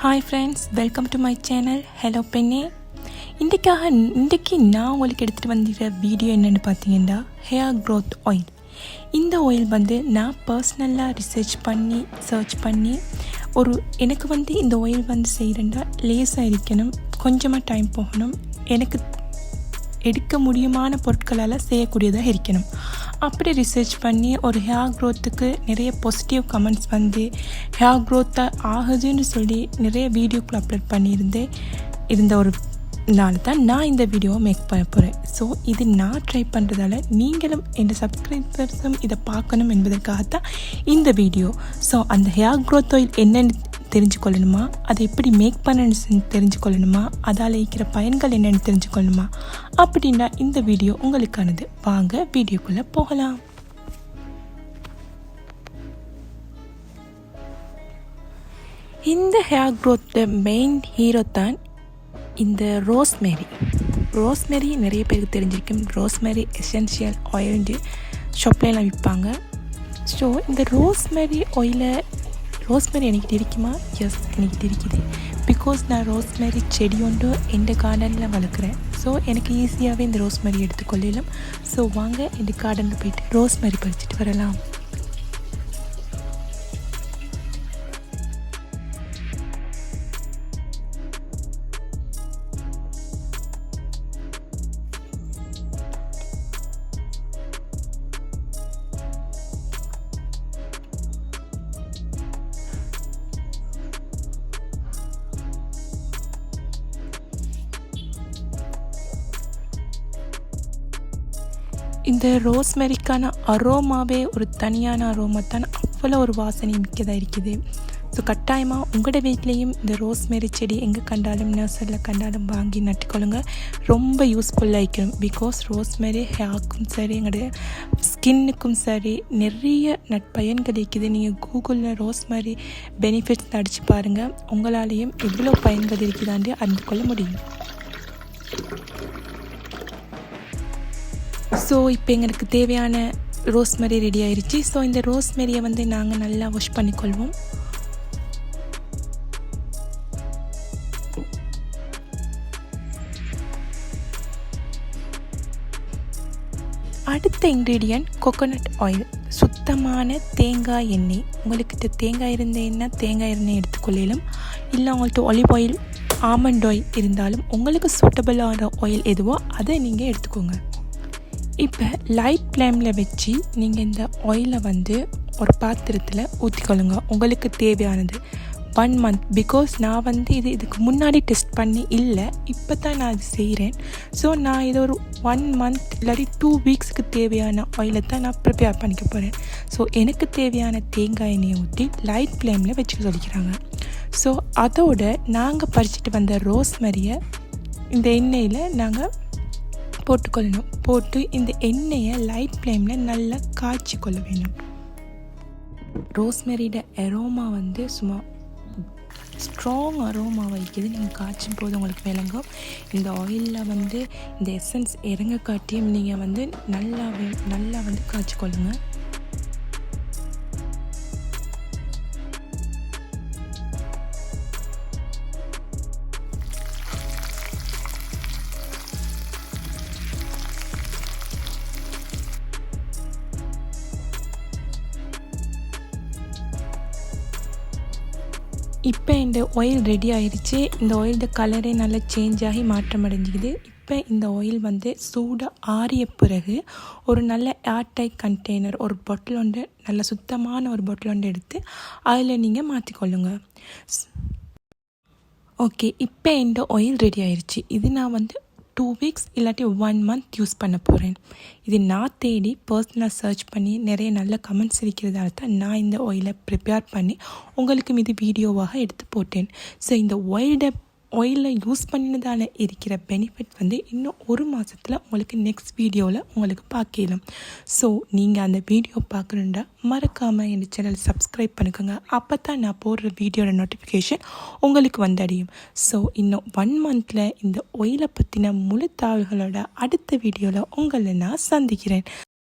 Hi friends, welcome to my channel. Hello பெண்ணே. இன்றைக்கு நான் உங்களுக்கு எடுத்துகிட்டு வந்துக்கிற வீடியோ என்னென்னு பார்த்தீங்கன்னா, ஹேர் க்ரோத் ஆயில். இந்த ஆயில் நான் பர்சனலாக சர்ச் பண்ணி எனக்கு இந்த ஆயில் செய்கிறேன்டா லேஸாக இருக்கணும், கொஞ்சமாக டைம் போகணும், எனக்கு எடுக்க முடியுமான பொருட்களால் செய்யக்கூடியதாக இருக்கணும். அப்படி ரிசர்ச் பண்ணி ஒரு ஹேர் க்ரோத்துக்கு நிறைய பாசிட்டிவ் கமெண்ட்ஸ் ஹேர் க்ரோத்தாக ஆகுதுன்னு சொல்லி நிறைய வீடியோக்கள் அப்லோட் இருந்த ஒரு நாள் தான் நான் இந்த வீடியோவை மேக் பண்ண போகிறேன். ஸோ இது நான் ட்ரை பண்ணுறதால நீங்களும் என் சப்ஸ்கிரைபர்ஸும் இதை பார்க்கணும் என்பதற்காகத்தான் இந்த வீடியோ. ஸோ அந்த ஹேர் க்ரோத் ஆயில் என்னென்னு தெரிஞ்சுக்கொள்ளணுமா, அதை எப்படி மேக் பண்ணணுன்னு தெரிஞ்சுக்கொள்ளணுமா, அதால் இருக்கிற பயன்கள் என்னென்னு தெரிஞ்சுக்கொள்ளணுமா அப்படின்னா இந்த வீடியோ உங்களுக்கானது. வாங்க வீடியோக்குள்ளே போகலாம். இந்த ஹேர் க்ரோத்தோட மெயின் ஹீரோ தான் இந்த ரோஸ்மெரி. நிறைய பேருக்கு தெரிஞ்சிருக்கும். ரோஸ்மெரி எசென்ஷியல் ஆயில் ஷாப்லாம் விற்பாங்க. ஸோ இந்த ரோஸ்மெரி எனக்கு இருக்குமா? எஸ், எனக்கு இருக்குது. பிகாஸ் நான் ரோஸ்மெரி செடி ஒன்று என் கார்டனில் வளர்க்குறேன். ஸோ எனக்கு ஈஸியாகவே இந்த ரோஸ்மெரி எடுத்துக்கொள்ளலாம். ஸோ வாங்க என் கார்டனில் போயிட்டு ரோஸ்மெரி பறிச்சிட்டு வரலாம். இந்த ரோஸ்மெரிக்கான அரோமாவே ஒரு தனியான அரோமா தான். அவ்வளோ ஒரு வாசனை மிக்கதாக இருக்குது. ஸோ கட்டாயமாக உங்களோட வீட்லேயும் இந்த ரோஸ்மெரி செடி எங்கே கண்டாலும் நர்சரியில் கண்டாலும் வாங்கி நட்டுக்கொள்ளுங்க. ரொம்ப யூஸ்ஃபுல்லாக இருக்கும். பிகாஸ் ரோஸ்மெரி ஹேர்க்கும் சரி, எங்களோட ஸ்கின்னுக்கும் சரி நிறைய நட்பயன்கள் இருக்குது. நீங்கள் கூகுளில் ரோஸ்மெரி பெனிஃபிட்ஸ் அடித்து பாருங்கள். உங்களாலேயும் எவ்வளோ பயன்கள் இருக்குதான்னு அறிந்து கொள்ள முடியும். ஸோ இப்போ எங்களுக்கு தேவையான ரோஸ்மெரி ரெடி ஆயிடுச்சு. ஸோ இந்த ரோஸ்மெரியை நாங்கள் நல்லா வாஷ் பண்ணிக்கொள்வோம். அடுத்த இன்க்ரீடியன்ட் கோகோனட் ஆயில், சுத்தமான தேங்காய் எண்ணெய். உங்கள்கிட்ட தேங்காய் இருந்தேன்னா தேங்காய் எண்ணெய் எடுத்துக்கொள்ளலாம். இல்லை உங்கள்கிட்ட ஒலிவ் ஆயில், ஆமண்ட் ஆயில் இருந்தாலும் உங்களுக்கு சூட்டபிளான ஆயில் எதுவோ அதை நீங்கள் எடுத்துக்கோங்க. இப்போ லைட் ஃப்ளேமில் வச்சு நீங்கள் இந்த ஆயிலை ஒரு பாத்திரத்தில் ஊற்றிக்கொள்ளுங்க. உங்களுக்கு தேவையானது 1 மந்த். பிகாஸ் நான் இதுக்கு முன்னாடி டெஸ்ட் பண்ணி இல்லை, இப்போ தான் நான் இது செய்கிறேன். ஸோ நான் இது ஒரு 1 மந்த் இல்லாட்டி 2 வீக்ஸுக்கு தேவையான ஆயிலை தான் நான் ப்ரிப்பேர் பண்ணிக்க போகிறேன். ஸோ எனக்கு தேவையான தேங்காய் எண்ணெயை ஊற்றி லைட் ஃப்ளேமில் வச்சுக்க சொல்லிக்கிறாங்க. ஸோ அதோட நாங்கள் பறிச்சிட்டு வந்த ரோஸ்மெரியை இந்த எண்ணெயில் நாங்கள் போட்டுக்கொள்ளணும். போட்டு இந்த எண்ணெயை லைட் ஃப்ளேமில் நல்லா காய்ச்சி கொள்ள வேணும். ரோஸ்மெரியோட அரோமா சும்மா ஸ்ட்ராங் அரோமா வைக்கிது. நீங்கள் காய்ச்சும் போது உங்களுக்கு விளங்கும். இந்த ஆயிலில் இந்த எசன்ஸ் இறங்க காட்டியும் நீங்கள் நல்லா காய்ச்சி கொள்ளுங்கள். இப்போ இந்த ஆயில் ரெடி ஆயிடுச்சு. இந்த ஆயிலோட கலரே நல்லா சேஞ்ச் ஆகி மாற்றம் அடைஞ்சிக்குது. இப்போ இந்த ஆயில் சூடாக ஆறிய பிறகு ஒரு நல்ல ஏர்டைட் கண்டெய்னர், ஒரு பாட்டில் ஒன்று, நல்ல சுத்தமான ஒரு பாட்டில் ஒன்று எடுத்து அதில் நீங்கள் மாற்றிக்கொள்ளுங்க. ஓகே, இப்போ இந்த ஆயில் ரெடி ஆயிடுச்சு. இது நான் 2 வீக்ஸ் இல்லாட்டி 1 மந்த் யூஸ் பண்ண போகிறேன். இது நான் தேடி பர்சனலாக சர்ச் பண்ணி நிறைய நல்ல கமெண்ட்ஸ் இருக்கிறதால தான் நான் இந்த ஆயிலை ப்ரிப்பேர் பண்ணி உங்களுக்கும் இது வீடியோவாக எடுத்து போட்டேன். ஸோ இந்த ஆயிலை யூஸ் பண்ணினதால் இருக்கிற பெனிஃபிட் இன்னும் 1 மாதத்தில் உங்களுக்கு நெக்ஸ்ட் வீடியோவில் உங்களுக்கு பார்க்கலாம். ஸோ நீங்கள் அந்த வீடியோ பார்க்கணுண்டா மறக்காமல் என் சேனல் சப்ஸ்கிரைப் பண்ணிக்கோங்க. அப்போ தான் நான் போடுற வீடியோட நோட்டிஃபிகேஷன் உங்களுக்கு அடையும். ஸோ இன்னும் 1 மந்தில் இந்த ஆயிலை பற்றின முழு தகவல்களோட அடுத்த வீடியோவில் உங்களை நான் சந்திக்கிறேன்.